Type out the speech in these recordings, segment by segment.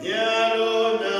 Nyalona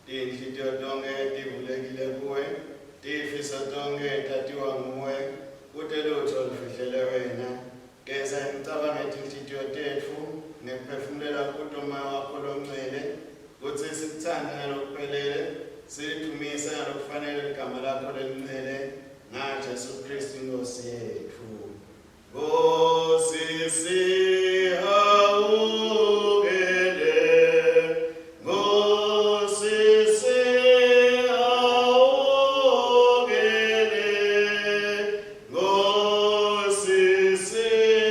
Tinhlityo tonke tivulekile kuwe, tifiso tonke tatiwa nguwe, kute lutho lufihlele wena. Geza imicabango yetinhlityo tetfu, ngekuphefumulela kuto Moya wakho longcwele, kutsi sikuthande ngalokuphelele, silithumise ngalokufanele ligama lakho lelingcwele, ngaJesu Kristu Nkosi yethu. Nkosi sihawukele, Nkosi sihawukele, Nkosi sihawukele,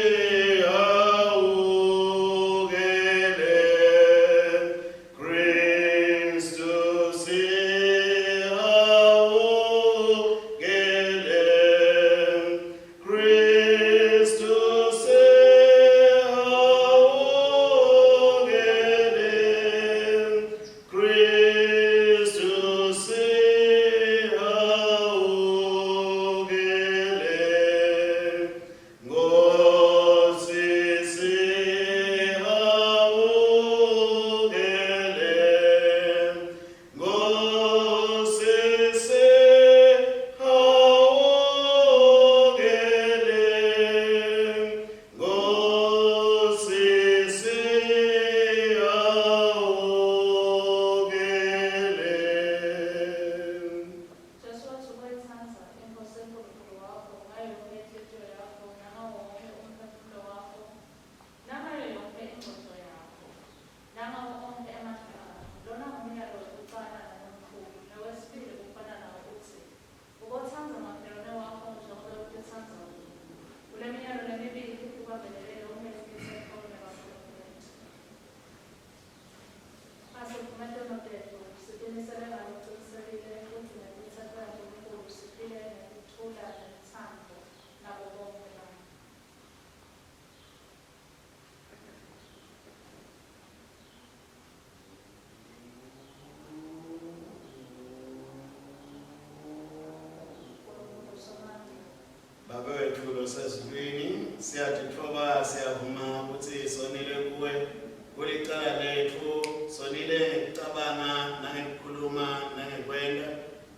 Kristu sihawukele, Kristu sihawukele, Kristu sihawukele, Nkosi sihawukele, Nkosi sihawukele, Nkosi sihawukele. Joshua tukwethanza inkosi enkulunkulu wakho ngayo yonke inhliziyo yakho nangawo wonke umphefumulo wakho nangayo yonke ingqondo yakho nangawo onke amandla akho. Lona ngumyalo wokuqala nomkhulu nowesibili kufana nawo uthi ukothanza makhelwane wakho njengoba ukuthanza wena. Kule miyalo lemibili kubambelele yonke imisebenzi kaNkulunkulu. Asikumetemotetho siqinisele ngalokuqinisekile ukuthi ngemithetho yaNkulunkulu siphile ngokuthula nethando nabo bonke abantu. uNkulunkulu somandla, Baba wethu losezulwini, siyatithoba siyavuma ukuthi sonile kuwe kulicala lethu, sonile ngekucabanga nangekukhuluma nangekwenda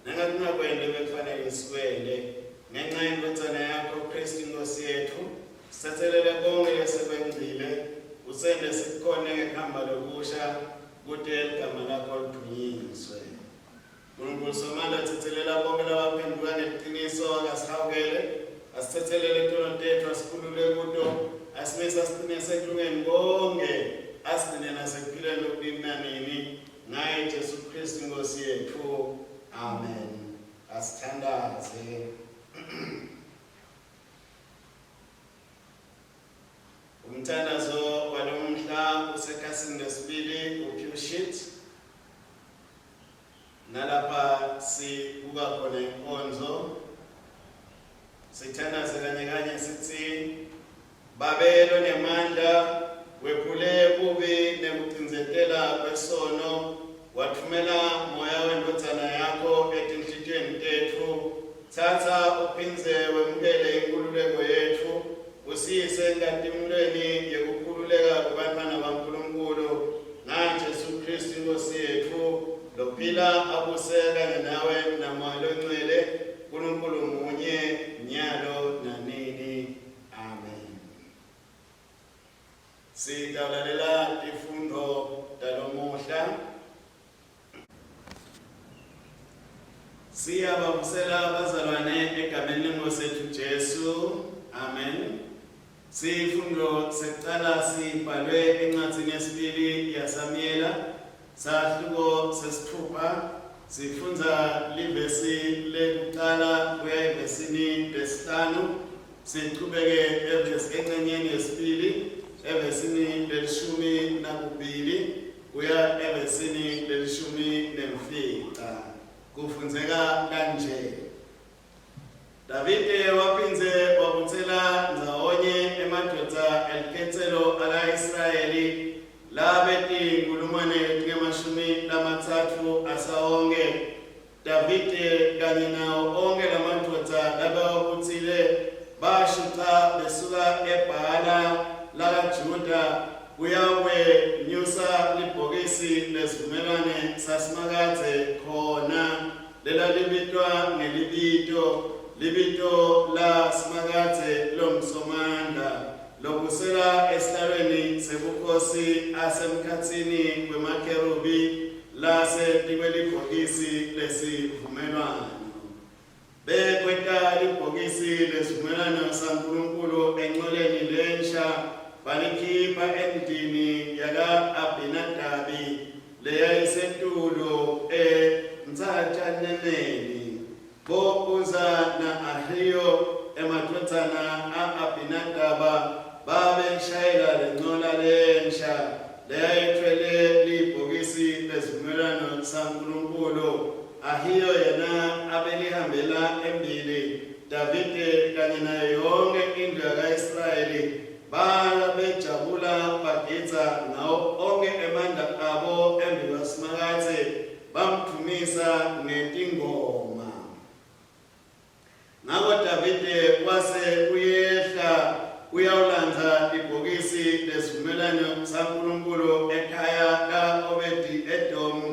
nangakungakwenda bekufanele sikwende. Ngenxa yenkonzana yakho Kristu Nkosi yethu, sithathelele konke lesekwenzile, usende sikukhone ngekuhamba lokusha kute igama lakho lidunyiswe. Unkulunkulu somandla, thathelela bonke labaphenduka ngeqiniso, akasihawukele, asithathelele itono tethu, asikhulule kuto, asimese asigcine sekulungeni konke, asigcine nasekuphileni lokubili nanini, ngaye Jesu Kristu Nkosi yethu. Amen. Asithandaze. Umthandazo walomhla usekhasini lesibili ku-Q sheet. Nalapha sibuka khona inkonzo, sithandaze kanye kanye sithi, Babelo nemandla, wephule kubi nekucinzetela kwesono, wathumela Moya weNdodana yakho etinhlitiyweni tethu. Thatha uphindze wemukele inkululeko yethu, usiyise enkatimulweni yekukhululeka kubantwana baNkulunkulu, ngaJesu Kristu Nkosi yethu, lophila abuse kanye nawe naMoya longcwele, uNkulunkulu munye nyalo nanini. Amen. Sitawulalela ifundo talomuhla. Siyababusela abazalwane egameni leNkosi yethu Jesu. Amen. Sifundo sekuqala sibhalwe encwadzini yesibili yaSamuela, sahluko sesithupha. Sifunza livesi lekuqala kuya evesini lesihlanu, siqhubeke engxenyeni yesibili evesini lelishumi nakubili kuya evesini lelishumi nemfica. Kufunzeka kanje: Davide waphindze wabuthela ndzawonye emadoda elikhethelo ala-Israyeli labeti inkulungwane ezingamashumi amathathu asawonke. Davide kanye nawo onke lamadoda labawabuthile bashuca besuka eBhala lakaJuda kuyawe nyusa libhokisi lesivumelwano sasimakathe khona lelalibitwa libito la simakathe lomsomanda lokusela esihlalweni sebukhosi asemkhatsini kwemakerubi lasetikwe libhokisi lesivumelwano. Bekweta libhokisi lesivumelwano saNkulunkulu engcoleni lensha balikhipha endini yaka-Abinadabi leyayisentulo eMthathaneni bo-Uza na-Ahiyo emadodana a-Abinadaba babeshayela lencola lensha leyayithwele libhokisi lesivumelwano saNkulunkulu. Ahiyo yena abelihambela embili, Davide kanye nayo yonke indlu yaka-Israyeli bejabula bagidza ngawo onke emandla abo embi kwasimakathe bamthumisa ngetingoma. Ngakho Davide wase uyehla uyawulandza ibhokisi lesivumelwano saNkulunkulu ekhaya ka-Obedi Edomu,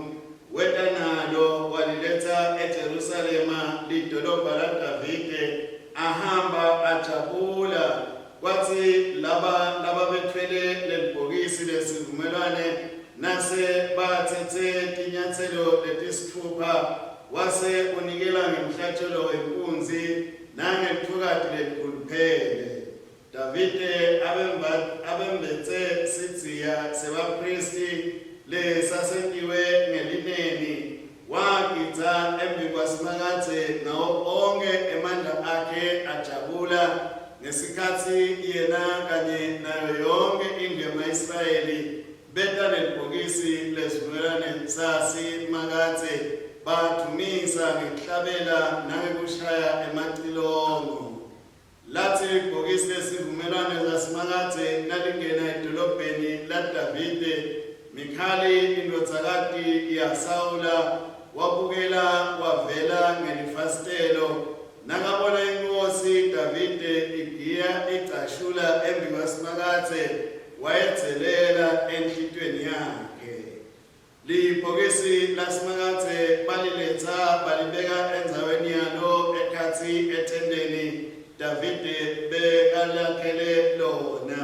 weta nalo waliletha eJerusalema lidolobha laDavide, ahamba ajabula. Kwathi laba bethwele lelibhokisi lesivumelwano nase bathethe tinyathelo letisithupha, wase unikela ngemhlatshelo wenkunzi nangethukathi lelikhuluphele. Davide abembethe sidziya sebapristi lesasentiwe ngelineni, wagidza embi kwasimakathe ngawo onke emandla akhe ajabula. Ngesikhathi yena kanye nayo yonke indlu yama-Israyeli beta lelibhokisi lesivumelwano sasimakathe bathumisa ngekuhlabela nangekushaya emacilongo. Lathi ibhokisi lesivumelwano sasimakathe nalingena edolobheni laDavide, Mikhali indodzakati yaSawula wabukela wavela ngelifastelo. Nakabona inkosi Davide igiya icashula embi kwasimakathe, wayethelela enhlitweni yakhe. Libhokisi lasimakathe baliletha balibeka endzaweni yalo ekhatsi ethendeni Davide bekalakhele lona.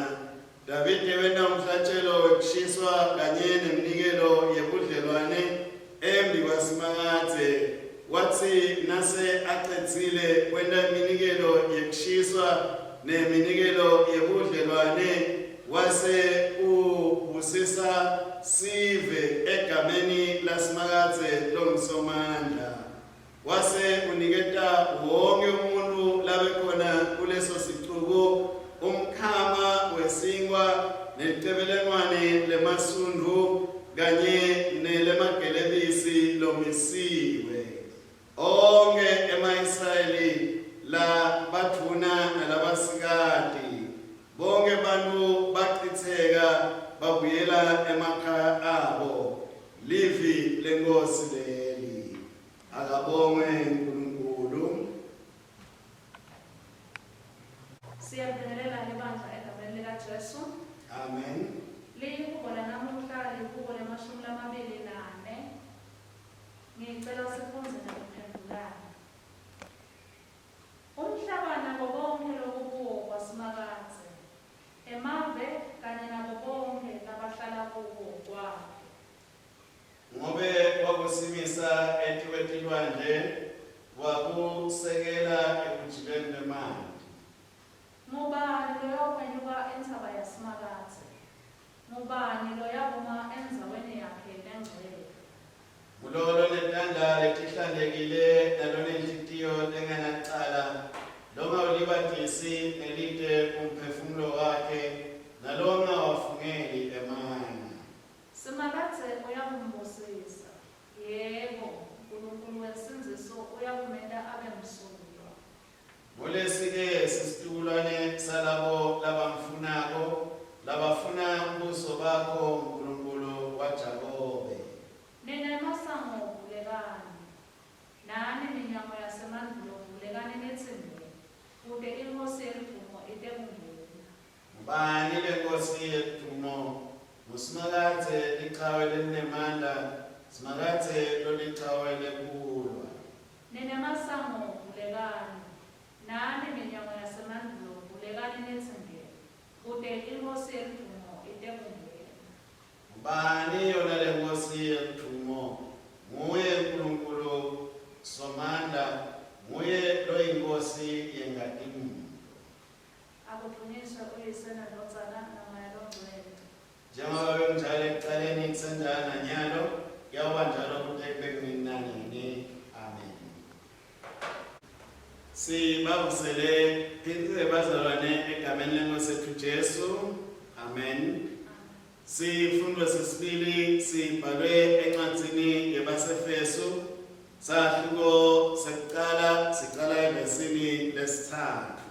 Davide wena umhlatshelo wekushiswa kanye neminikelo yebudlelwane embi kwasimakathe. Wathi nase aqedzile kwenta iminikelo yekushiswa neminikelo yebudlelwane, wase ubusisa sive egameni lasimakathe lomsomandla. Wase uniketa wonke umuntu labekhona kuleso sicubu umkhama wesingwa nelicebelengwane lemasundu kanye nelemagelebisi lomisiwe. Onke ema-Israyeli la bathuna nalabasikati bonke bantu bachitheka babuyela emakhaya abo. Livi lenkosi leli. Akabongwe uNkulunkulu. Siyabingelela ibandla egameni likaJesu. Amen. Liyihubo lanamuhla lihubo le-24. Ngicela sifunze nokuphendulana. Umhlaba nabo bonke lokubuwo kwasimakathe, emave kanye nabo bonke labahlala kuwo kwakhe. Ngobe wakusimisa etikwetilwandle wakusekela ekujikeni lemanti. Ngubani loyawuphenyuka entsaba yasimakathe? Ngubani loyavuma endzaweni yakhe lengcwele? Ngulolo letandla letihlantekile nalonenhlitiyo lenganacala, longawulibatisi nelite umphefumulo wakhe, nalongawafungeli emanga. Simakathe uyakumbusisa. Yebo, uNkulunkulu wesinziso uyakumela abe msulwa. Ngolesi-ke sisitulwane salabo labamfunako, labafuna umbuso bakho Nkulunkulu waJakobe. Nina emasango vulekani, nani minyango yasemandulo vulekani nethembeni, kude inkosi yelivumo ite kungena. Ngubani lenkosi yelivumo? Ngusimakathe iqhawe lelinemandla, simakathe lolithawele kulwa. Ninemasango vulekani, nani minyango yasemandulo vulekani nethembele, kude inkosi yethumo itekungena. Ubani yona le nkosi yethumo? Nguye uNkulunkulu Somandla, nguye lo inkosi yengadini. Akudunyiswe uyise noNdodana noMoya oNgcwele. Njengoba benjalo ekuqaleni kusenjalo nanyalo, kuyoba njalo kude kube kunini. Amen. Sibavusele phindile bazalwane egameni lenkosi yethu Jesu. Amen. Sifundo sesibili sibhalwe encwadini yabaseFesu sahluko siqala evesini lesithathu.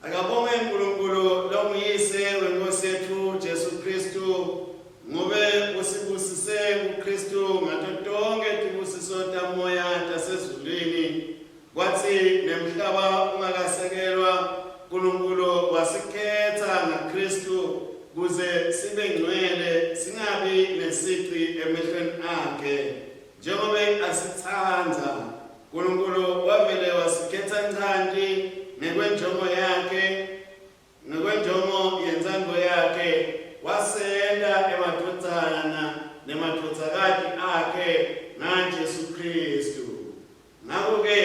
Akabonge uNkulunkulu lo nguyise wenkosi yethu Jesu Kristu, ngobe usibusise uKristu ngato tonke tibusiso tamoya tasezulwini, kwathi nemhlaba ungakasekelwa uNkulunkulu wasikhetha ngaKristu kuze sibe ngcwele, singabi nesici emehlweni akhe. Njengoba asithanda uNkulunkulu wavele wasikhetha ncanti ngekwenjongo yakhe, ngekwenjongo yentsandvo yakhe, wasenda emadvodzana nemadvodzakati akhe ngaJesu Kristu. Ngakho-ke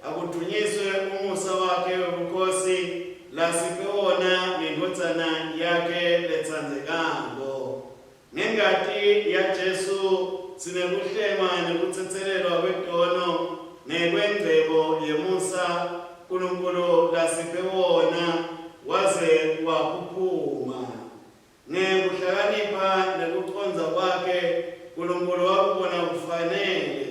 akuthunyiswe umusa wakhe wobukhosi lasiphe wona ngendodzana yakhe letsandzekako. Ngengati yaJesu sinekuhlema nekutsetselelwa kwetono nekwengcebo yemusa uNkulunkulu lasiphe wona waze wakhuphuma. Ngekuhlakanipha nekuconza kwakhe uNkulunkulu wakubona kufanele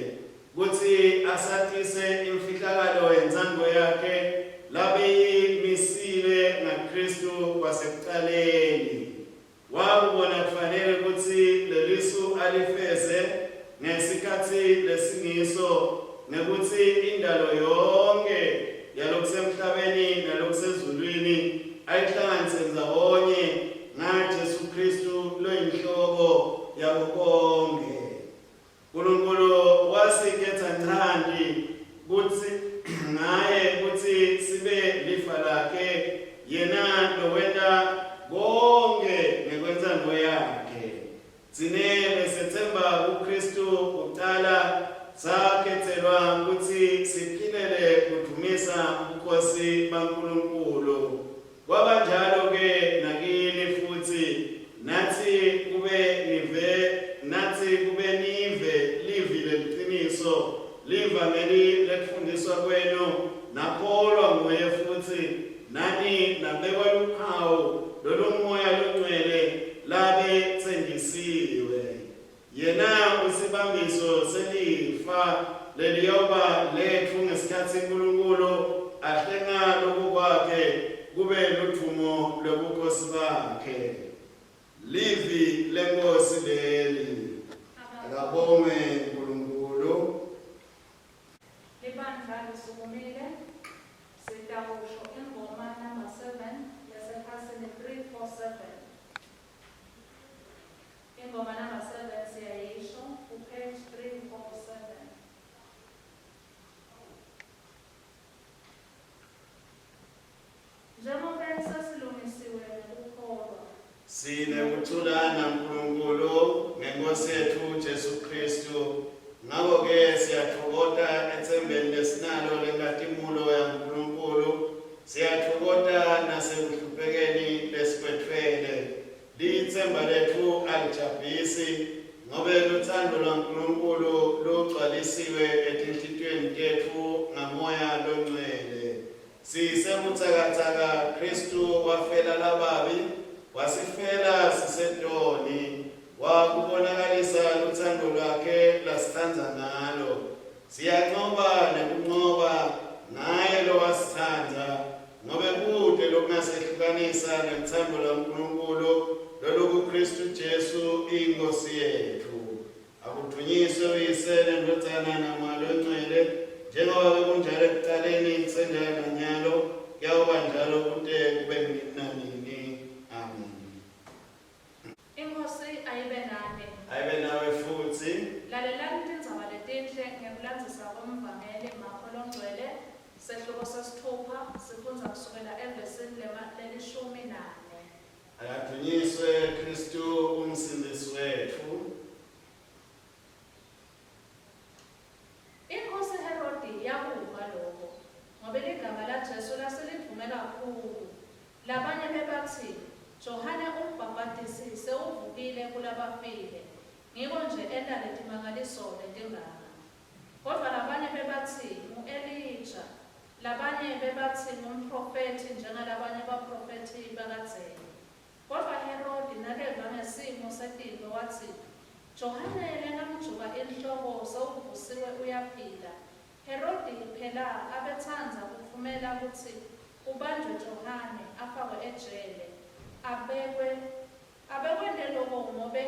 kutsi asatise imfihlakalo yentsandvo yakhe labeyimisile ngaKristu kwasekuqaleni. Wakubona kufanele kutsi lelisu alifeze ngesikhatsi lesingiso, nekutsi indalo yonke yalokusemhlabeni nalokusezulwini ayihlanganise ndzawonye ngaJesu Kristu loyinhloko yako konke. uNkulunkulu wasikhetha ncanti kutsi ngaye kutsi sibe lifa lakhe, yena lowenta konke ngekwentsandvo yakhe. Tsine besetsemba kuKristu kuqala sakhetselwa kutsi siphilele kudumisa ubukhosi baNkulunkulu. Kwabanjalo-ke nakini futhi natsi kube nive livi leliciniso, livangeli lekufundiswa kwenu, nakholwa nguye futhi, nani nabekwa luphawu lolomoya longcwele labetsenjisiwe. Yena usibambiso selifa leliyoba lethu ngesikhatsi uNkulunkulu ahlenga loku kwakhe kube luthumo lobukhosi bakhe. Livi lenkosi leli. Akabonge uNkulunkulu. Libandla lisukumile, sitawusho ingoma number 7 yasekhasini 347. Ingoma number 7 siyayisho kupage 347. Njengoba sesilungisiwe ngokukholwa, sinekuthulana uNkulunkulu ngenkosi yethu Jesu Kristu. Ngakho-ke siyathokoza ethembeni lesinalo lenkatimulo yaNkulunkulu, siyathokoza nasekuhluphekeni lesikwethwele. Lithemba lethu alijabhisi, ngobe luthando lwaNkulunkulu lugcwalisiwe etinhlitiyweni tethu ngamoya longcwele. Sisebutsakatsaka Kristu wafela lababi, wasifela sisetoni, wakubonakalisa luthando lwakhe lasithanda ngalo. Siyancoba nekuncoba ngaye lo wasithanda, ngobe kude lokungasehlukanisa nethando lwaNkulunkulu lolukuKristu Jesu inkosi yethu. Akudunyiswe uyise neNdodana noMoya oNgcwele, njengoba bekunjalo ekuqaleni kusenjalo nanyalo, kuyoba njalo kude kube kunini. Amen. inkosi nani. ayibe nawe futhi. Lalelani tindzaba letinhle ngekulandzisa komvangeli Marko longcwele sehluko sesithupha sifundza kusukela evesini lelishumi nane. Akadunyiswe Kristu umsindisi wethu. Inkosi Herodi yakuva lokho ngoba igama laJesu laselidvume kakhulu. Labanye bebathi Johane umbhapatisi sewuvukile kulabafile. Ngiko nje enta letimangaliso letingaka. Kodwa labanye bebathi ngu-Elija, labanye bebathi ngumprofeti njengalabanye baprofeti bakadzeni. Kodwa Herodi nakeva ngesimo setintfo wathi Johane lengamjuba inhloko sewuvusiwe uyaphila. Herodi phela abetsandza kuvumela kutsi ubanjwe Johane afakwe ejele abekwente loko ngobe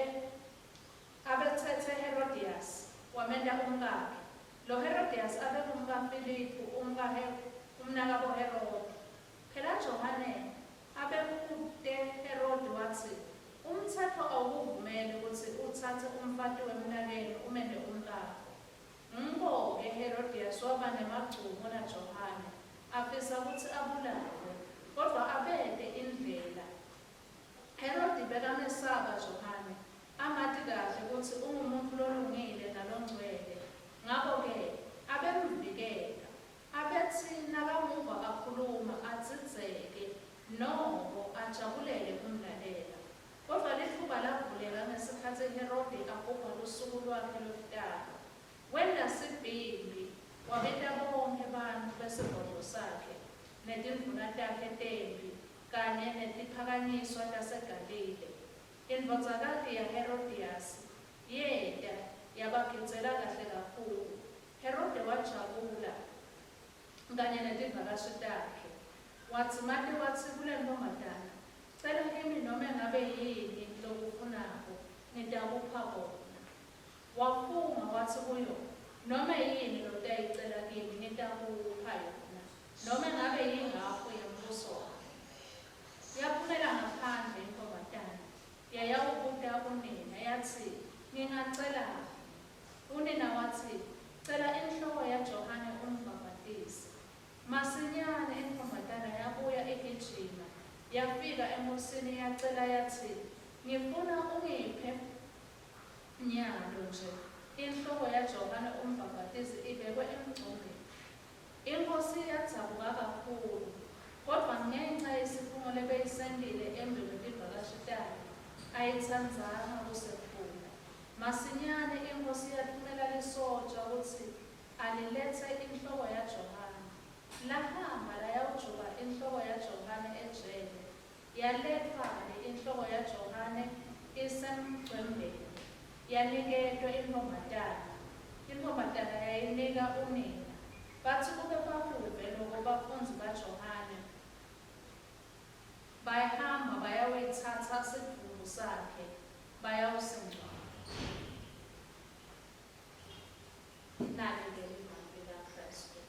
abethethe Herodias wamenta umkakhe. Lo Herodias abengumkaFilipu umnakabo Herodi. Phela Johane abekute Herodi wathi umthetho awukuvumeli ukuthi uthathe umfati wemnakeni umende umkakho. Ngakho-ke Herodias waba nemagcumo na Johane afisa ukuthi abulawe, kodwa abede indlela. Herodi bekamesaba Johane, angati kahle ukuthi ungumuntu lolungile nalongcwele. Ngakho-ke abemvikela, abethi nakamuva akhuluma adzidzeke noko ajabulele kumlalela. Kodwa lithuba lavuleka ngesikhathi Herodi agubha lusuku lwakhe lokutala. Wenda sibhimbi wabita bonke bantfu besigodlo sakhe netindvuna takhe tembi kanye netiphakanyiswa taseGalile. Indvodzakati yaHerodias yeta yabagitsela kahle kakhulu. Herode wajabula kanye netivakashi takhe. Watsi mati watsi kule ntombazana, cela kimi noma ngabe yini lokufunako ngitakupha kona. Waphuma wathi kuyo, noma yini lotayicela kimi ngitakupha yona, noma ngabe yingakho yembuso wakhe. Yaphumela ngaphandle intombazana, yayawubuta kunina yathi, ngingacela. Unina wathi, cela inhloko yaJohane umbhapatisi. Masinyane intombazana yabuya igijima, yafika enkosini yacela yathi, ngifuna ungiphe nyalo nje inhloko yaJohane umbhapatisi ibekwe emgcongeni. Inkosi yadzabuka kakhulu, kodwa ngenxa yesifungo lebeyisendile embi kwetivakashi tayo ayitsandzanga kusephula. Masinyane inkosi yathumela lisotsha ukuthi alilethe inhloko yaJohane. Lahamba layawujuba inhloko yaJohane ejele. Yalethwa-ke inhloko yaJohane isemgcembeni, yaniketwa intombazana. Intombazana yayinika unina. Bathi kube bakuve loko bafundzi baJohane. Bayahamba bayawuyithatha sidvumbu sakhe, bayawusingcwaba. Nali-ke livangeli likaKristu.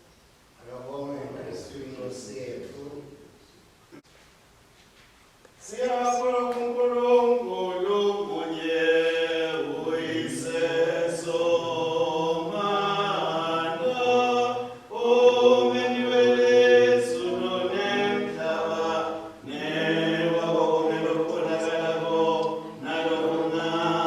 Akabonge Kristu inkosi yethu. Siyabonga uNkulunkulu munye uyisesomana, umeni welizulu nemhlaba, newabonke lokubonakalayo nalokungekho.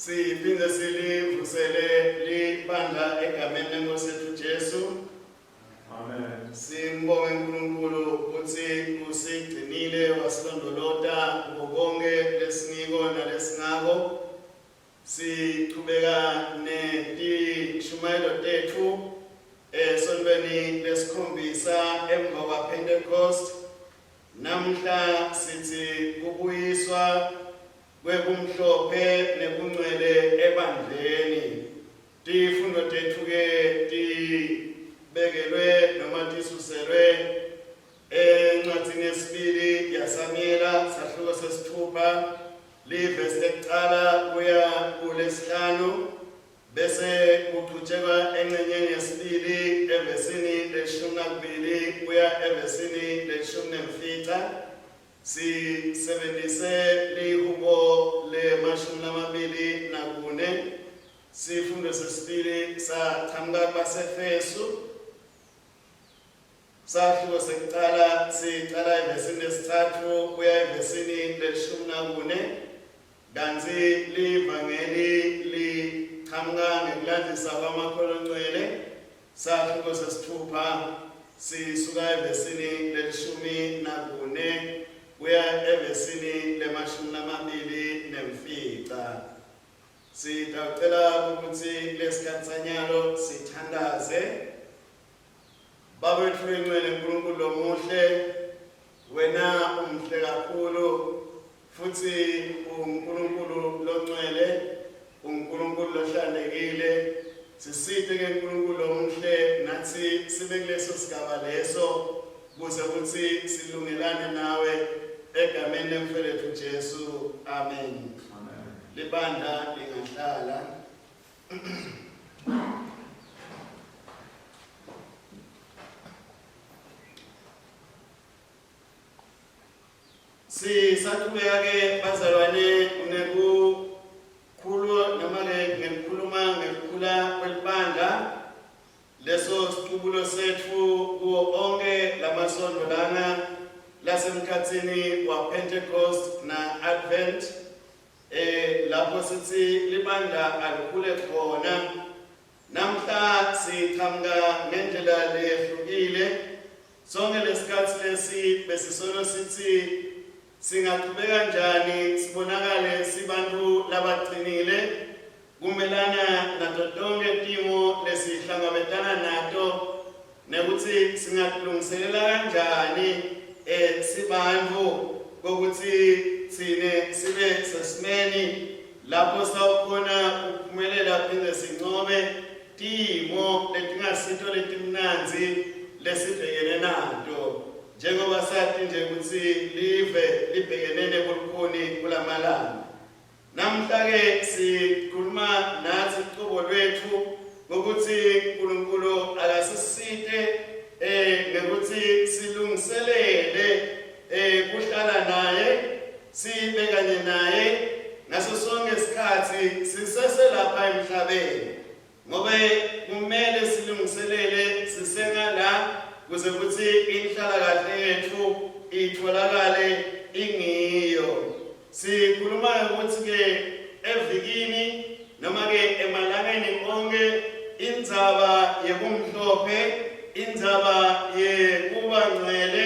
Siphinde silivusele libandla egameni leNkosi yethu Jesu. Amen. Simbonge uNkulunkulu ukuthi usigcinile wasilondoloda konke lesiniko nalesingako. Siqhubeka netishumayelo tethu esontweni lesikhombisa emva kwaPentecost. Namhla sithi kubuyiswa kwebumhlophe nebungcwele ebandleni. Tifundo tethu ke tibekelwe noma tisuselwe encwadini yesibili yaSamuela sahluko sesithupha livesi lekuqala kuya kulesihlanu bese kuqhutshekwa engcenyeni yesibili evesini leshumi nakubili kuya evesini leshumi nemfica. Sisebenzise lihubo le-24 nakune. Sifundo sesibili saqhamuka kwaseFesu sahluko sekuqala siqala evesini lesithathu kuya evesini leshumi nakune. Kanti livangeli liqhamuka ngekulandisa kwamakholwa angcwele sahluko sesithupha sisuka evesini leshumi nakune kuya evesini le-24 nemfica. Sitawucela ukuthi lesikhathi sanyalo sithandaze. Baba wethu engcwele, uNkulunkulu omuhle, wena umuhle kakhulu futhi uNkulunkulu longcwele, uNkulunkulu lohlanekile. Sisithe ke uNkulunkulu omuhle nathi sibe kuleso sigaba leso kuze ukuthi silungelane nawe egameni lemfelethu Jesu. Amen. Libandla lingahlala. Sisaqhubeka ke bazalwane nekukhuluma noma ngekukhuluma ngekukhula kwelibandla leso siqubulo sethu kuwo onke lamasonto lana lasemkhathini waPentecost na Advent. Lapho sithi libandla alikhule khona. Namhla siqhamuka ngendlela lehlukile. Sonke lesikhathi lesi besisolo sithi singaqhubeka kanjani sibonakale sibantu labaqinile kumelana nato tonke timo lesihlangabetana nato nekuthi singalungiselela kanjani sibantu kokuthi sine sibe sesimeni lapho sawukhona ukuphumelela phinde sincobe timo letingasito letimnanzi lesibhekene nato. Njengoba sathi nje ukuthi live libhekene nebukhoni kulamalanga. Namhla ke sikhuluma nathi uqobo lwethu ukuthi uNkulunkulu akasisite ngekuthi silungiselele kuhlala naye sibekanye naye ngaso sonke isikhathi siseselapha emhlabeni. Ngoba kumele silungiselele sisengala kuze kuthi inhlalakahle yethu itholakale ingiyo. Sikhuluma ukuthi ke evikini noma ke emalangeni onke indzaba yebumhlophe, indzaba yekuba ngcwele,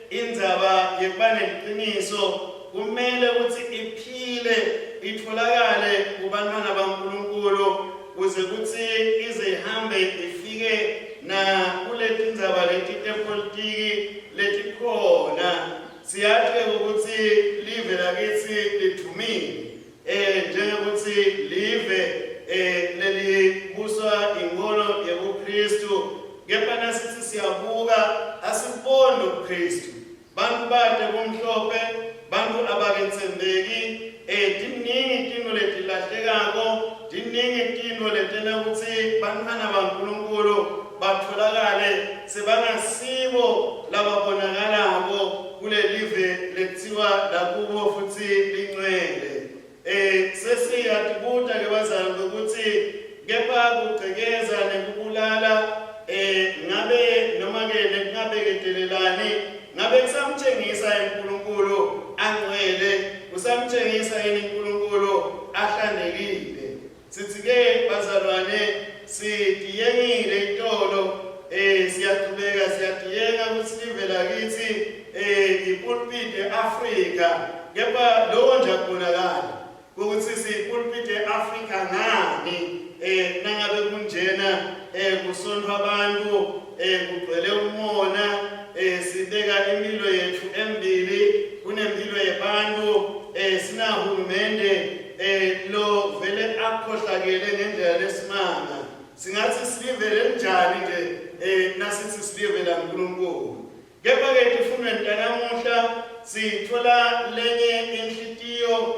indzaba yekuba neqiniso kumele ukuthi iphile itholakale kubantwana baNkulunkulu kuze kuthi ize ihambe ifike na kuleti ndzaba leti tepolitiki letikhona. Siyathi ukuthi live lakithi lithumile njengokuthi live lelibuswa inkolo yebuKristu. Kepha nasithi siyabuka asiboni ubuKristu. Bantu bade bomhlophe, bantu abakethembeki, tiningi tino letilahlekako, tiningi tino letena ukuthi bantwana baNkulunkulu batholakale sebangasibo lababonakalako kule live lekuthiwa lakubo futhi lingcwele. Sesiyatibuta ke bazalwane ukuthi kepha kugcekeza nekubulala ngabe noma ke nekungabeketelelani ngabe kusamtshengisa uNkulunkulu angcwele, kusamtshengisa uNkulunkulu ahlanekile. nangabe kunjena kusondwa abantu kugcwele umona sibeka impilo yethu embili kunempilo yebantu sinahulumende lo vele akhohlakele ngendlela lesimanga singathi silivele njani nje nasithi silivela uNkulunkulu kepha-ke tifundweni tanamuhla sithola lenye inhlitiyo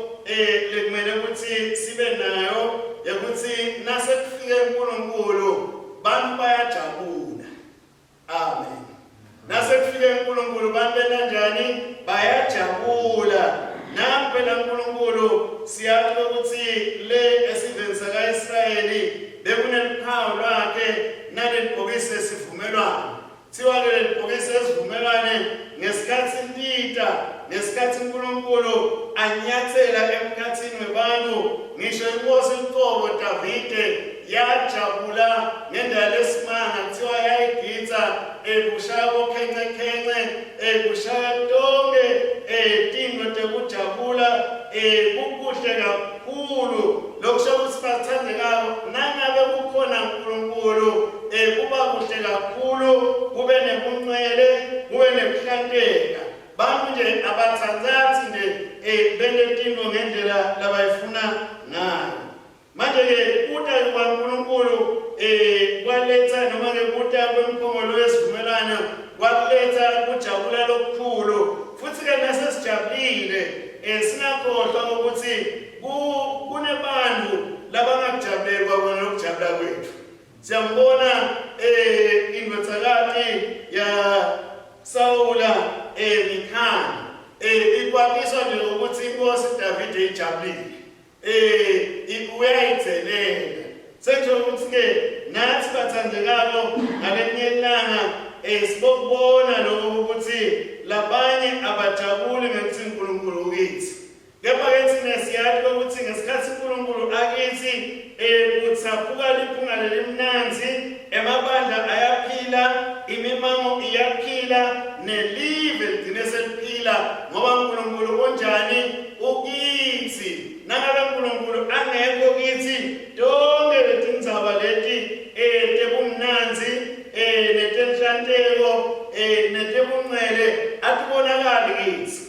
lekumele ukuthi sibe nayo yokuthi nasekufike uNkulunkulu bantu bayajabula. Amen. Nasekufike uNkulunkulu bantu benanjani bayajabula. Nampela uNkulunkulu siyazi ukuthi le esiveni saka-Israyeli bekuneliphawu lwakhe nalelibhokisi lesivumelwano. Thiwa-ke lelibhokisi lesivumelwano ngesikhathi intita ngesikhathi uNkulunkulu anyathela emkhathini webantu ngisho inkosi uqobo Davide yajabula ngendlela lesimanga kuthiwa yayigitsa kushaya kokhenkce kushaya tonke tinto tekujabula kukuhle kakhulu lokusho ukuthi bathandekako nangabe kukhona uNkulunkulu kuba kuhle kakhulu kube nebungcwele kube nekuhlanteka bantu nje abathandathi nje benetinto ngendlela labayifuna ngayo. Manje-ke kuta kwaNkulunkulu kwaletha noma-ke kuta kwemkhongolo yesivumelwano kwaletha ukujabula lokukhulu futhi-ke nasesijabulile singakhohlwa ukuthi kunebantu labangakujabuleli kwakona lokujabula kwethu. Siyambona indodakazi ya Sawula Mikhali ikwatiswa nje ukuthi inkosi Davide ijabulile uyayitselela senje ukuthi-ke nathi bathandekalo ngalenye ilanga sibokubona lokho ukuthi labanye abajabuli ngekuthi uNkulunkulu ukithi kepha-ke thina siyazi ukuthi ngesikhathi uNkulunkulu akithi kuthaphuka liphunga lelimnanzi emabandla ayaphila imimango iyaphila nelive ligcine seliphila ngoba uNkulunkulu onjani ukithi nangabe uNkulunkulu angekho kithi tonke letindzaba leti tebumnanzi netenhlanteko netebungcwele atibonakali kithi.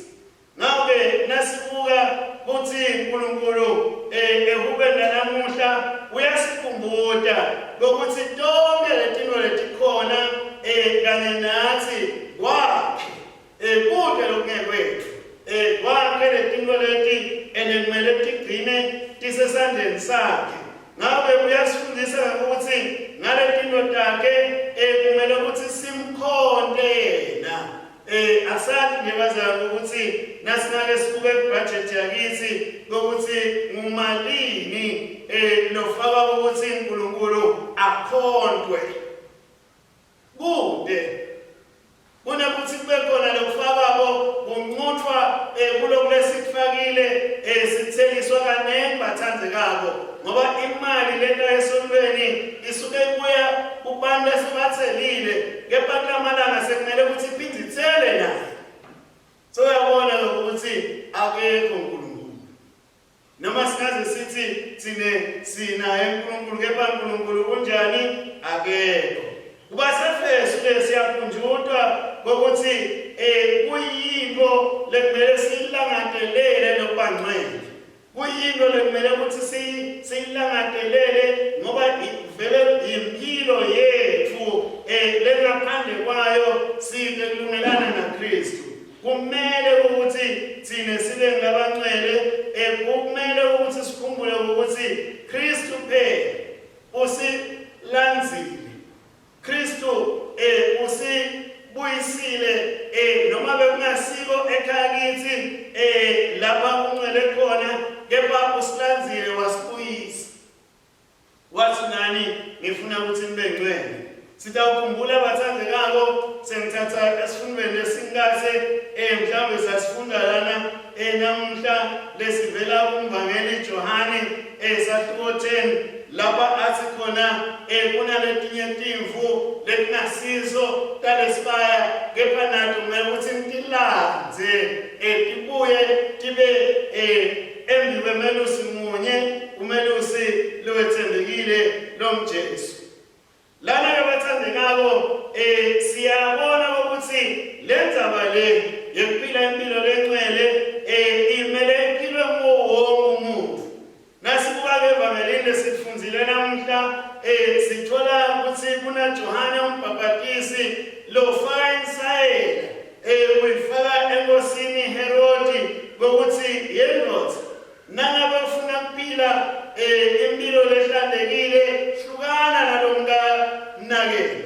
Ngakho-ke nasibuka ukuthi uNkulunkulu ehubeni lanamuhla uyasikhumbuta lokuthi tonke letinto letikhona kanye nathi kwakhe kude lokungekwethu kwakhe letinto leti kumele tigcine tisesandleni sakhe. Ngakho uyasifundisa ukuthi ngaletinto takhe kumele ukuthi simkhonte yena. Asathi nje bazama ukuthi nasingake sibuke kubudget yakithi ukuthi ngumalini lofaka ukuthi uNkulunkulu akhontwe kude kunokuthi kube khona lokufakako kunquthwa kuloko lesikufakile sitheliswa kaningi bathandekako ngoba imali lento esontweni isuke ibuya kubantu esibathelile kepha kulamalanga sekumele ukuthi iphinde ithele naye. So uyabona ukuthi akekho uNkulunkulu noma singaze sithi sinaye uNkulunkulu kepha uNkulunkulu unjani akekho. Kuba sefesu siyakhunjutwa kokuthi kuyinto lekumele siyilangadelele lokubangcwele kuyinto lekumele ukuthi siyilangadelele ngoba vele impilo yethu lengaphandle kwayo sinde kulungelana naKristu. Kumele ukuthi thina sibe ngabangcwele kumele ukuthi sikhumbule ukuthi Kristu phela usilandzile Kristu usibuyisile noma bekungasiko ekhaya kithi lapha ungcwele khona kepha usilandzile wasibuyisa wathi nani ngifuna ukuthi nibe ngcwele. Sitawukhumbula bathandekako sengithatha esifundweni lesingase mhlawumbe sasifunda lana namuhla lesivela kumvangeli Johane esahluko 10 lapha athi khona kunaletinye timvu letingasizo talesibaya kepha nathi kumele ukuthi ntilandze tibuye tibe embi kwemelusi munye umelusi lowethembekile lomjesu. Lana ke bathandekako siyabona ukuthi lenzaba le yempilo impilo lengcwele imele impilo wonke umuntu. Nasibuka ke evangelini sifundzile namhla sithola ukuthi kuna Johane umbhapatisi lofaka insayela uyifaka enkosini Herodi ngokuthi yendoda nangabe ufuna kuphila impilo lehlanzekile hlukana nalomkanakeni.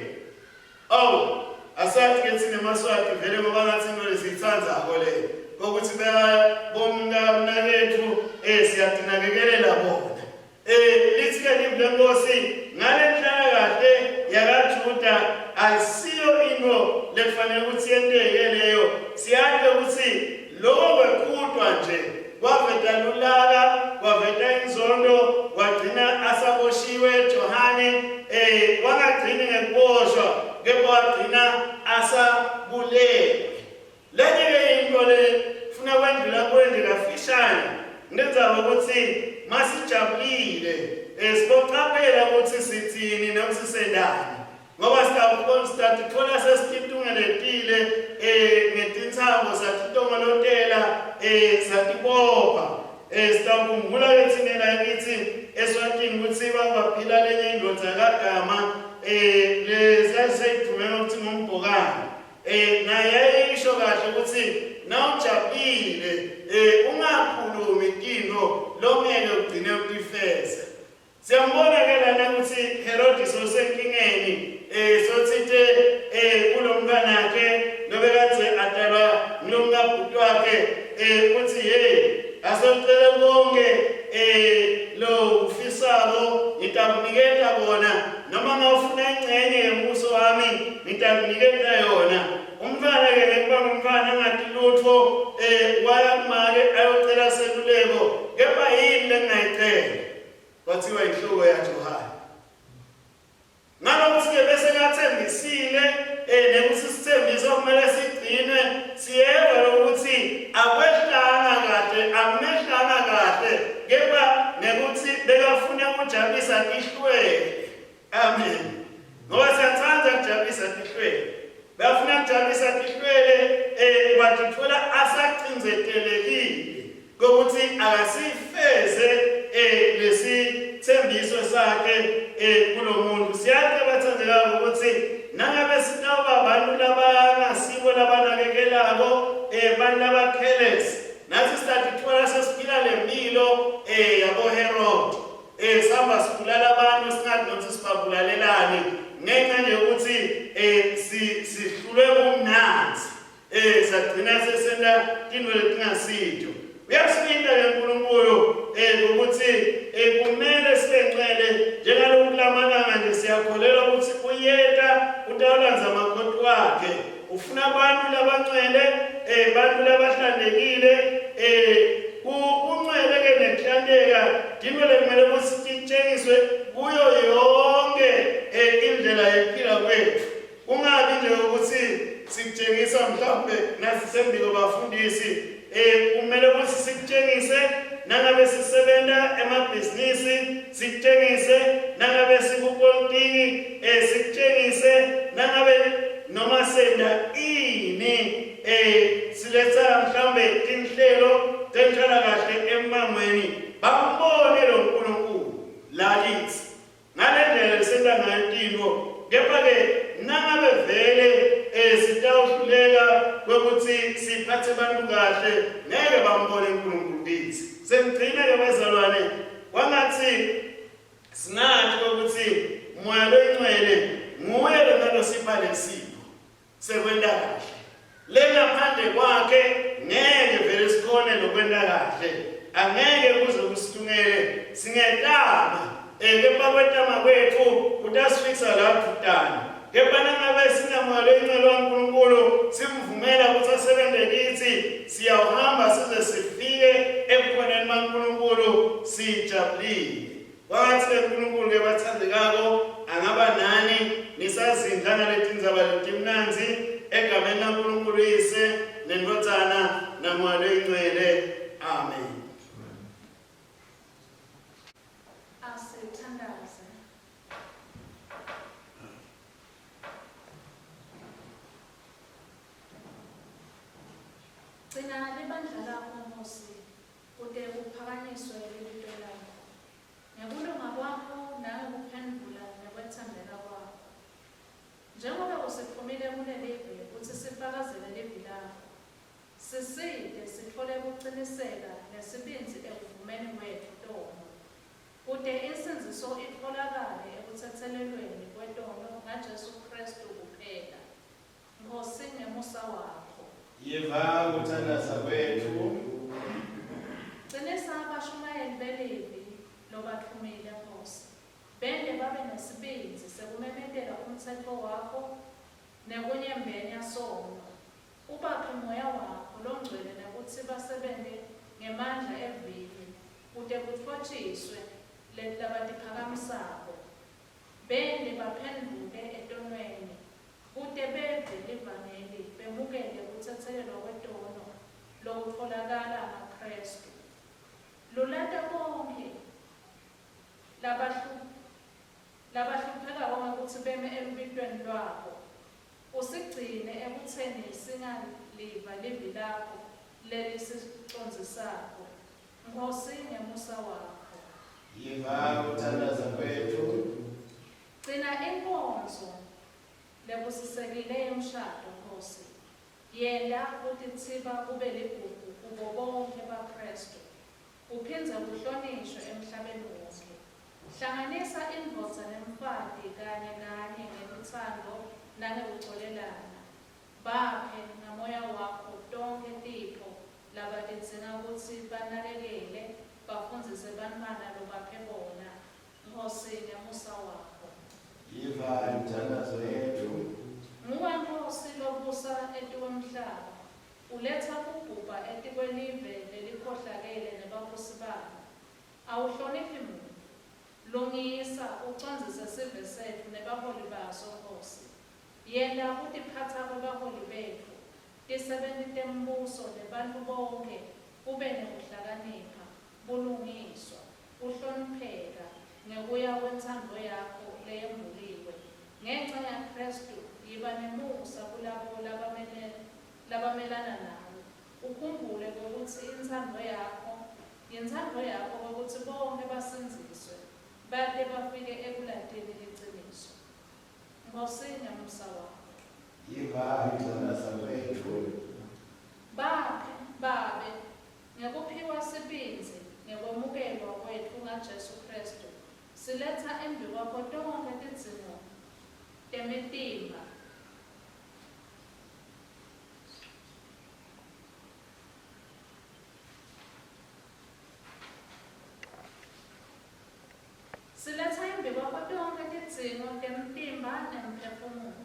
Asathi ke sinemaswati vele ngoba ngathi into lesiyithandzako le ukuthi bomnakethu siyadinakekelela bona. Lithi ke libe lenkosi ngale nhlalakahle yakaJuda ayisiyo into lefanele ukuthi yenteke leyo. Siyazi ukuthi lokho kwekudwa nje kwaveta lulaka kwaveta inzondo wagcina asaboshiwe Johane wangagcini ngekuboshwa kepha wagcina asabulewe. Lenye ke into le funa kwendlula kwendle kafishane ngenzaba ukuthi masijabulile siboqaphela ukuthi sithini nokusisendani ngoba sithathola sesitungelettile ngetintsambo satitongolotela satibopha sitakhumbula ke thina kithi eSwatini ukuthi baphila lenye indodza kaGama lesayithumela ukuthi ngombhokane naye isho kahle ukuthi nawujabulile ungakhulumi into lomele ugcine utifeza. Siyambona ke lana ukuthi Herodi sosenkingeni sothithe kulomkanakhe nobekade atalwa ngilomkabhuti wakhe uthi asocela konke lo ufisako ngitakunikela bona noma ngawufuna ingcenye yembuso wami ngitakunikela yona. Umfana ke ngekubanga umfana angathi lutho waya kumake ayocela seluleko kepha yini lengayicela kwathiwa inhloko yaJohane. Ngalokuthi ke bese ngathembisile nekuthi sithembiso kumele sigcinwe siyeva ukuthi akwehlanga kahle akumehlanga kahle kepha nekuthi bekafuna ukujabulisa ihlwele. Amen. Ngoba siyathanda ukujabulisa ihlwele. Bafuna ukujabulisa ihlwele watithola asaqinzetelekile ukuthi akasifeze lesithembiso sakhe kulo muntu. Siyathi bathandekayo ukuthi nangabe sitawuba abantu labangasibo labanakekelako abantu abakhelesi nathi sitatithola sesiphila lempilo yabo Herod sihamba sibulala abantu singathi nokuthi sibabulalelane ngenxa nje ukuthi sihlulwe kumnanzi sagcina sesenda into letingasitho. Uyasilinda ke uNkulunkulu ukuthi kumele sibenqele njengalokulamanga nje siyakholelwa ukuthi uyeta utawulanza amakhosi wakhe. Ufuna abantu labangcwele abantu labahlanzekile kunxele ke nekuhlanzeka dimele kumele ukuthi sitshengiswe kuyo yonke indlela yephila kwethu. Ungabi nje ukuthi sikutshengisa mhlawumbe nasisembiko bafundisi kumele ukuthi sikutshengise nangabe sisebenza emabhizinisi sikutshengise nangabe sikupolitiki sikutshengise nangabe noma senda ini siletha mhlawumbe inhlelo tenhlalakahle emangweni bambone lo nkulunkulu lalithi ngale ndlela senda ngayo into kepha ke nangabe vele sitawuhluleka kwekuthi siphathe abantu kahle ngeke bambone uNkulunkulu kithi. Sengigcina ke bazalwane wangathi singathi ukuthi moya loyingcwele nguye lo sipha lesipho sekwenda kahle. Lengaphandle kwakhe ngeke vele sikhone lokwenda kahle. Angeke kuze kusithungele singetama kepha kwetama kwethu utasifikisa la kutana. Kepha nangabe sinamoya loyingcwele waNkulunkulu simvumela ukuthi asebenze kithi siyahamba size sifike ebukhoneni baNkulunkulu sijabulile. Wathi uNkulunkulu ke bathandekako angaba nani nisazindla ngaletindzaba letimnanzi egameni laNkulunkulu Yise neNdodana namoya loyingcwele. Amen. sithandaze. Gcina libandla lakho Nkosi, kude kuphakanyiswe ibizo lakho. Ngokulunga kwakho nangokuphendula nokwethembeka kwakho. Njengoba usithumile kulelive ukuthi sifakazele livi lakho, siside sithole ukuqiniseka nesibinzi ekuvumeni kwethu tono. Kude insinziso itholakale ekuthethelelweni kwetono ngaJesu Kristu kuphela. Nkosi ngemusa wakho. Yiva ukuthandaza kwethu. Qinisa abashumayeli belivi lobathumile Nkosi. Bende babe nesibinzi sekumemethela umthetho wakho nekunyembenya sono. Ubaphe umoya wakho longcwele nokuthi basebenze ngemandla evili kude kuthotshiswe labatiphakamisako. Bende baphenduke etonweni kude beve livangeli bemukele ukuthethelelwa kwetono lokutholakala ngaKristu. Lulata bonke labahlupheka ngokuthi beme elubitweni lwabo. Usigcine ekutheni singaliva livi lakho lelisicondzisako. Nkosi ngemusa wakho. Yiva ukuthandaza kwethu. Gcina inkonzo lebusisekile yomshado Nkosi. Yenda ukuthi thiba kube ligugu kubo bonke baKristu. Uphindze kuhlonishwe emhlabeni wonke. Hlanganisa indvodza nemfati kanye ngeluthando nangekuxolelana. Baphe ngamoya wakho tonke tipho labatidzinga ukuthi banakekele bafundzise bantfwana lobaphe bona. Nkosi ngemusa wakho. Yiva umthandazo wethu. Nguwe Nkosi lobusa etikwemhlaba. Uletha kubhubha etikwelive lelikhohlakele nebabusi balo. Awuhloniphi muntu. Lungisa ucondzise sive sethu nebaholi baso Nkosi. Yenda kutiphatha kwebaholi bethu, tisebenti tembuso nebantfu bonke kube nekuhlakanipha, bulungiswa, kuhlonipheka ngekuya kwentsandvo yakho leyembuliwe. Ngenxa yaKristu yiba nemusa kulabo labamelana nawe. Ukhumbule ukuthi intsandvo yakho ukuthi bonke basinziswe bade bafike ekulateni liciniso. Nkosi ngemusa wakho. Yiva ukuthandaza kwethu. Babe ngekuphiwa sibinzi ngekwemukelwa kwethu ngaJesu Kristu siletha embi kwakho tonke tidzingo temitimba siletha embi kwakho tonke tidzingo temtimba nemphefumulo.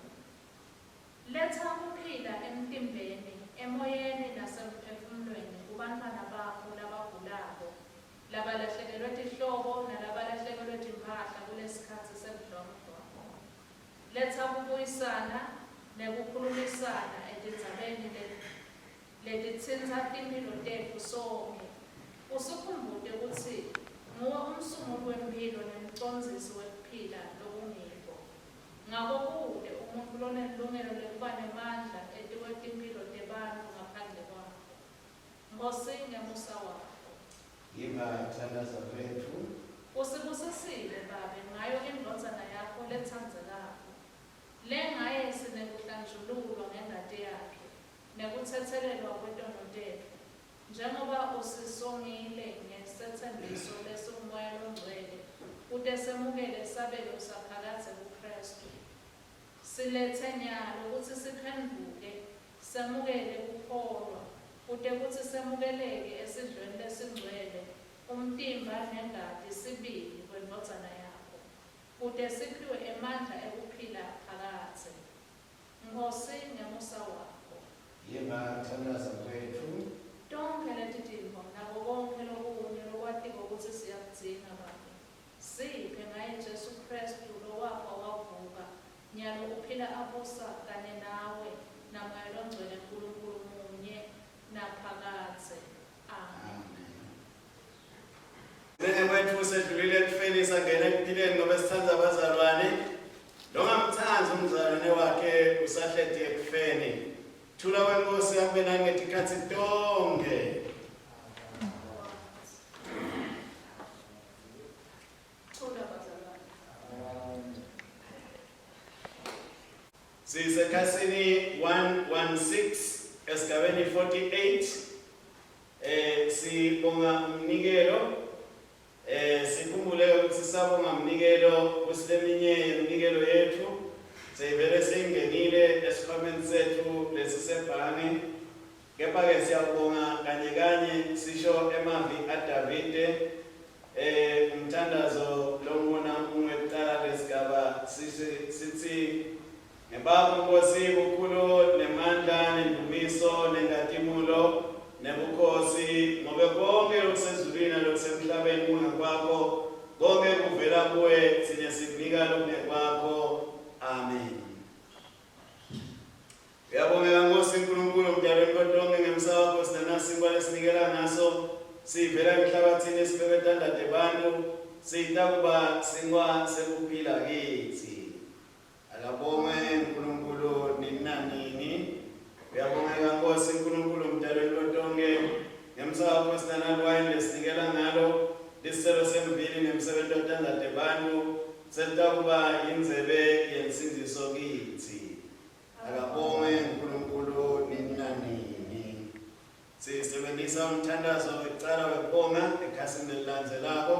Letha kuphila emtimbeni, emoyeni nasemphefumulweni kubantwana bakho labagulako, labalahlekelwe tihlobo nalabalahlekelwe timphahla kulesikhatsi sebudlongudlongo. Letha kubuyisana nekukhulumisana etindzabeni letitsintsa timphilo tethu sonke. Usikhumbuze ukuthi nguwe umsunguli wemphilo nemcondzisi wekuphila lokungekho. Ngako kude umuntu lonelungelo lekuba nemandla etikwetimphilo tebantfu ngaphandle kwakho. Nkosi ngemusa wakho. Yiva ukuthandaza kwethu. Usibusisile Babe ngayo indvodzana yakho letsandzekako, lengaye sinekuhlanjululwa ngengati yakhe nekutsetselelwa kwetono tethu, njengoba usisongile ngesethembiso lesimoya longcwele kute semukele sabelo saphakatse kuKristu. Silethe nyalo ukuthi siphenduke semukele kukholwa kute kutsi semukeleke esidlweni lesingcwele umtimba nengati sibili kwendvodzana yakho kute siphiwe emandla ekuphila phakatse. Nkosi ngemusa wakho. Yiva ukuthandaza kwethu. Tonke letitintfo nako konke lokunye lokwatiko kutsi siyakudzinga Babe, siphe ngaye Jesu Kristu lowafa wavuka nyalo uphila abusa kanye nawe namoya longcwele Nkulunkulu munye naphakatse. Amen. Mene wethu sedlulile ekufeni sangena empilweni ngoba sithanda abazalwane. Longamthanzi umzalwane wakhe usahlede ekufeni. Thula kwenkosi yami nani ngetikhathi tonke. Sisekhasini 116 esigabeni 48. Sibonga umnikelo. Sikhumbule ukuthi sisabonga umnikelo kusileminye umnikelo yethu. Sivele singenile esikhwameni sethu lesisebhange. Kepha-ke siyabonga kanye kanye sisho emavi aDavide. Umthandazo lomona umwe kuqala lesigaba sithi ngebaba Nkosi kukhulu nemandla nendumiso nengatimulo nebukhosi ngoba konke okusezulwini nokusemhlabeni kungekwakho konke kuvela kuwe thina sikunika lokungekwakho. Amen. Uyabongeka Nkosi uNkulunkulu mdalweni konke ngemsa wakho sinanasinkwa lesinikela ngaso sivela emhlabathini esibekethandade bantu siyitakuba sinkwa sekuphila kithi. Akabonge uNkulunkulu nini nanini. Uyabongeka Nkosi uNkulunkulu mdalweni konke ngemsa wakho sinanalwayini lesinikela ngalo liselo semvini nemsebenzi othandade bantu sentakuba indzebe yensindiso kithi. Akabonge uNkulunkulu nini nanini. Sisebenzisa umthandazo wecala wekubonga ekhasini elilandzelako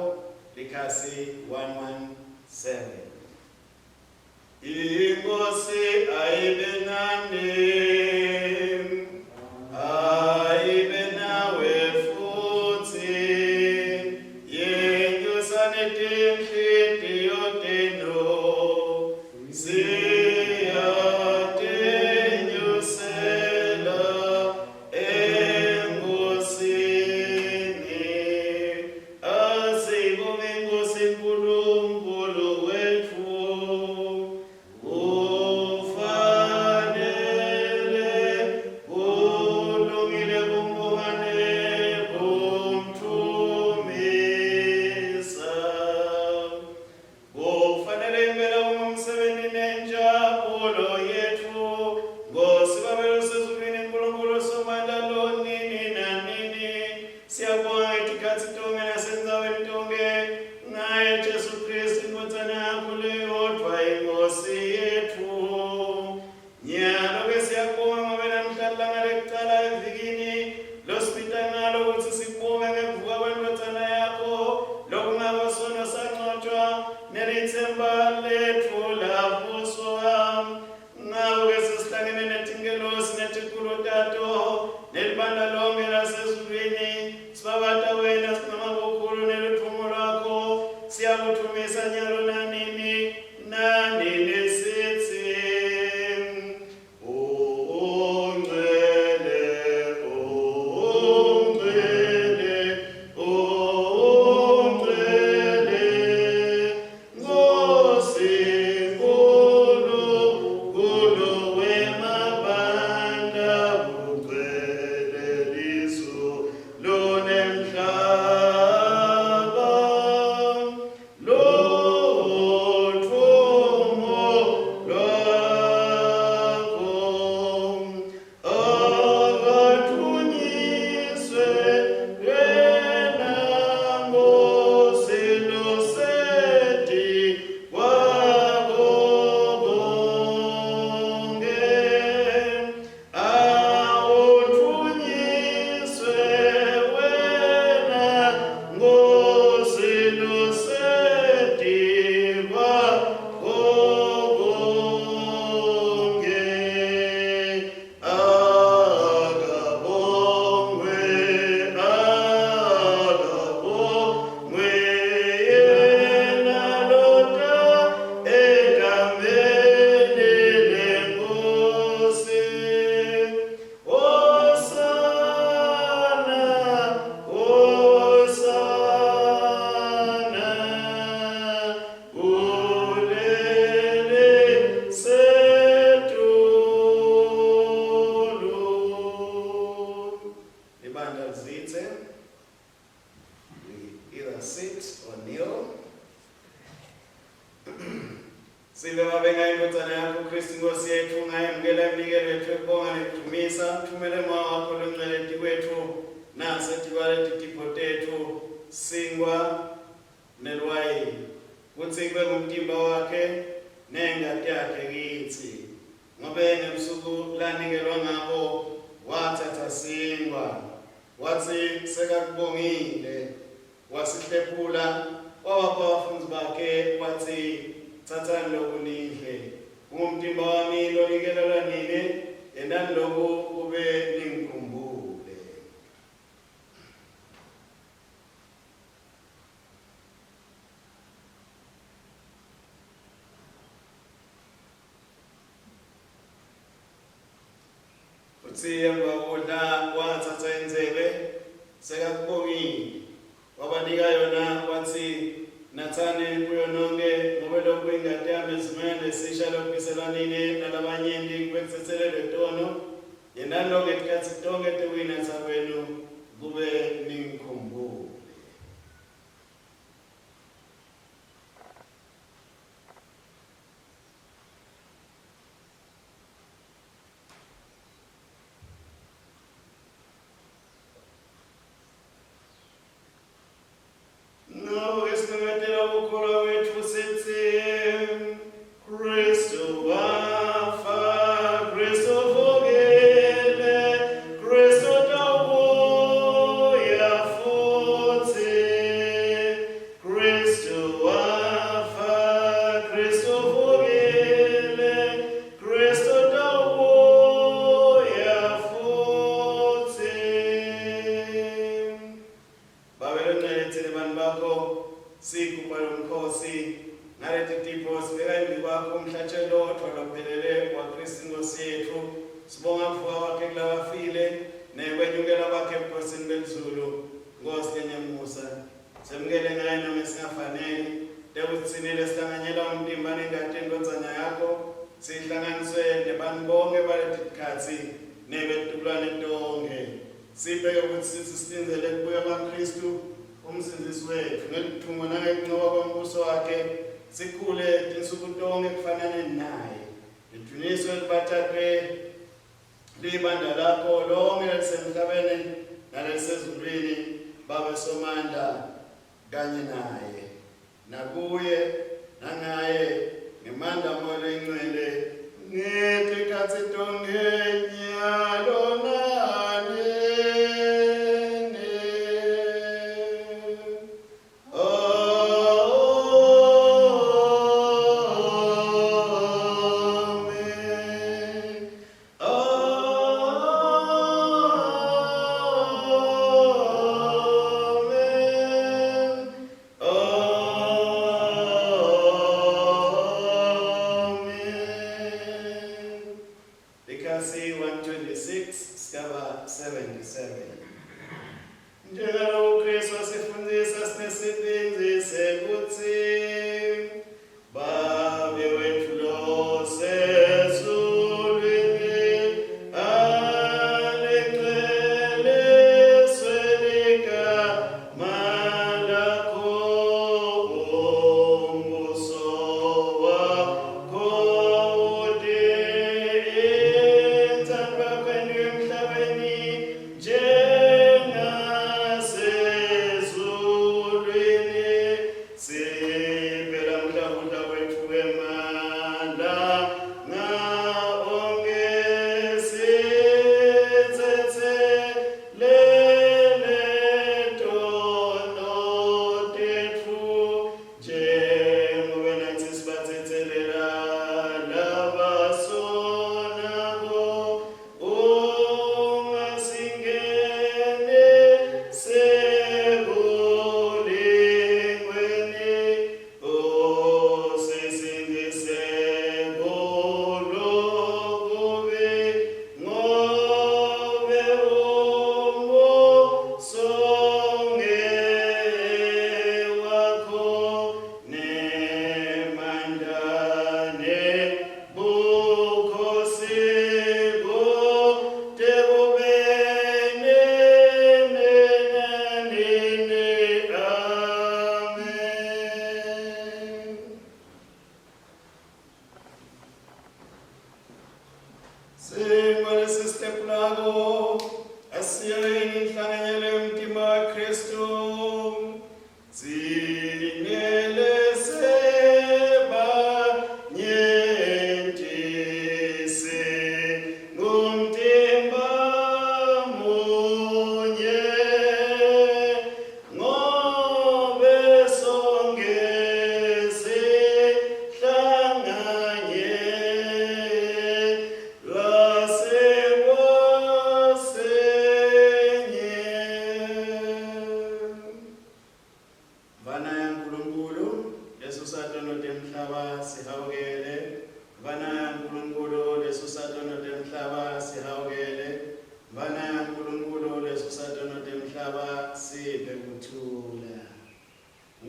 likhasi 117. Inkosi ayibe nani, ayibe nawe futhi, yenyusane tinhliziyo tenu, siyatenyusela enkosini, asibonge Nkosi Nkulunkulu wethu. Lord sibe babenga indodana yakho Kristu Nkosi yethu ngayamukela iminikelo yethu ebonga nekuthumisa thumele moya wakho longcwele kwethu nasetikwaleti tipho tethu singwa nelwayini kutsi kube ngumtimba wakhe nengati yakhe kithi ngobe ngebusuku lanikelwa ngabo wathatha singwa wathi sekakubongile wasihlephula wawapha abafundzi bakhe wathi thathani lokhu nidle ngumtimba wami lonikelelwa nini yendani lokhu kube ningikhumbule. Utsi emva kokudla wathatha inzebe sekakubongile wabanika yona wathi nathani kuyo nonke ngoba lokhu ingadi yami ezimele sisha lokubhiselwanini nalabanyenti kubekuthethelelwe tono yendani lonke tikhathi tonke tekuyinatha kwenu kube ningikhumbule.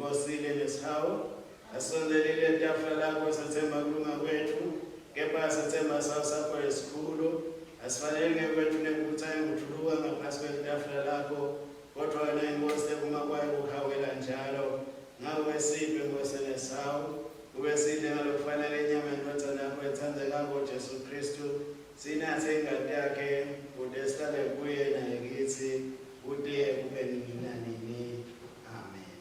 ngosile nesihawu asondelile tafula lakho sathemba kulunga kwethu kepha sathemba sakho esikhulu asifanele ngekwethu nenkuthane nguthuluka ngaphansi kwetafula lakho kodwa wena inkosi ekungakwayo ukuhawela njalo ngawe siphe inkosi nesihawu ube sidle ngalokufanele inyama yendodana yakho ethandekako Jesu Kristu sinathe ingadi yakhe kude sihlale kuye naye kithi kude kube nini nanini. Amen.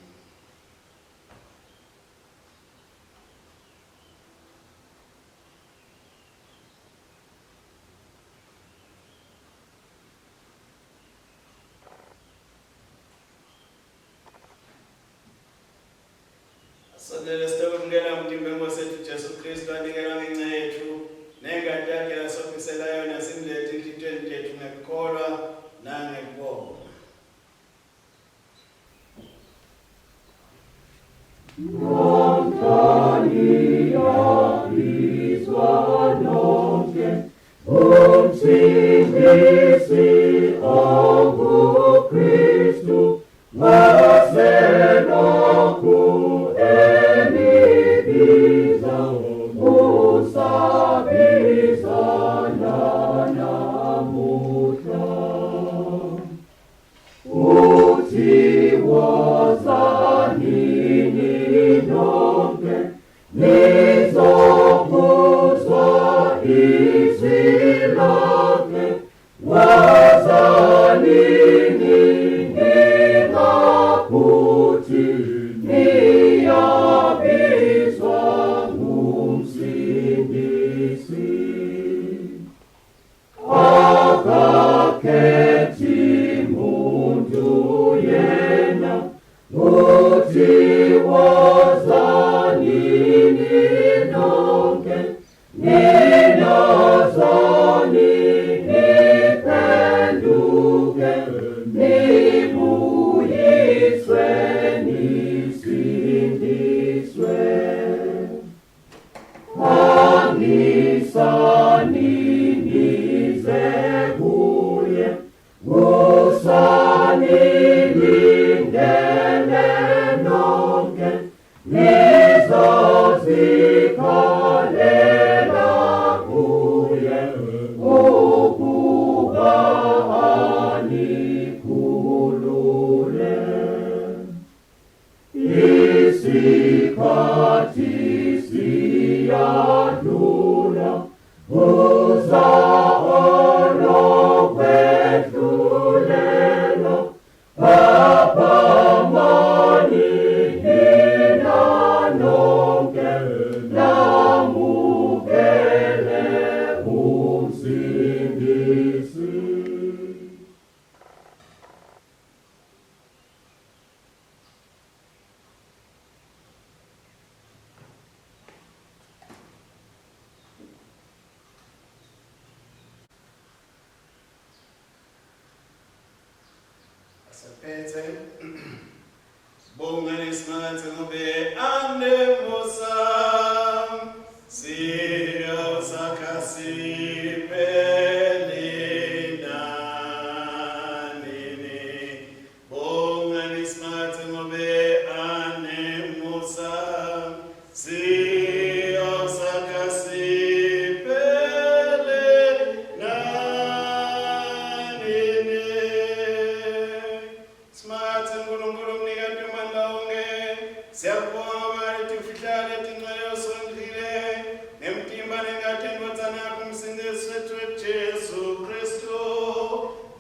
Asondele sitokumkela umtimba wenkosi yethu Jesu Kristu anikela ngenxa yethu nengadi yakhe yasofisela yona simlethe enhlitweni yethu ngekukholwa nangekubonga. Sapete, bonga nismanze ngobe anemosa, siyo sakasi pelina nini. Bonga nismanze ngobe anemosa, siyo sakasi pelina nini. Smart and Gulum Nigga Mandonge, Self-Power to Fitale, Tingayo Sondile, empty Maringat and Watanakum Sindes with Jesu Christo.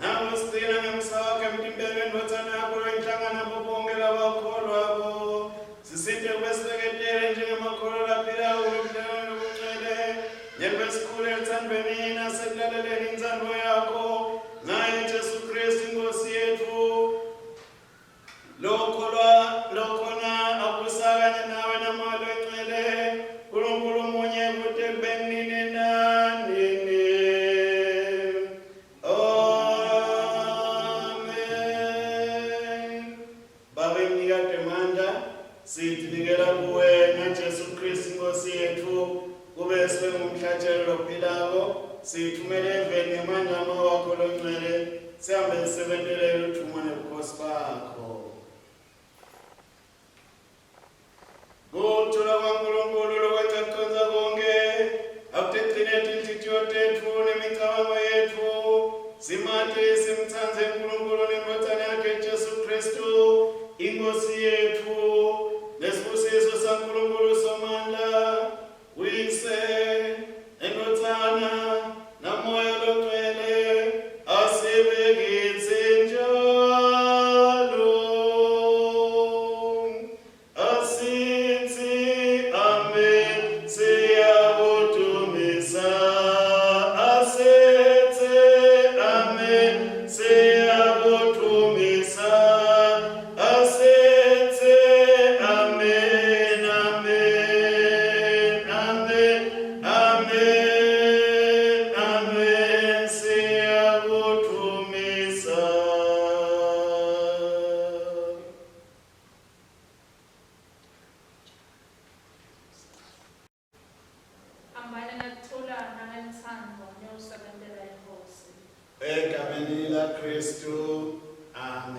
Now still I'm so Captain Bergen Watanaku and Changana Bongela Kolabo, Sicily West Legator and Jinamakola Pira, Never Schoolers and Benina, Settle in Zanboyako, Nine Jesu Christ in Gosietu. Lokona akusaganya nawe na malo ngcwele uNkulunkulu munye kude benini nanini. Amen. Baba mnikate manda siyinikela kuwe ngaJesu Kristu Nkosi yethu kube sibe ngumhlatshelo lophilako siyithumele eveni ngemandla wakho longcwele sihambe sisebenzele uthuma nebukhosi bakho. Kuthula kwaNkulunkulu lokwenza kukhonza konke akutigcine inhliziyo tethu nemicabango yethu simate simthanze uNkulunkulu nendodana yakhe Jesu Kristu inkosi yethu nesibusiso saNkulunkulu somandla uyise endodana namoya longcwele asibekise njalo asithi amen siyakudumisa asithi amen siyakudumisa asithi amen amen amen amen amen siyakudumisa. Hambani ngokuthula nangothando niyosebenzela inkosi. Egameni likaKristu, amen.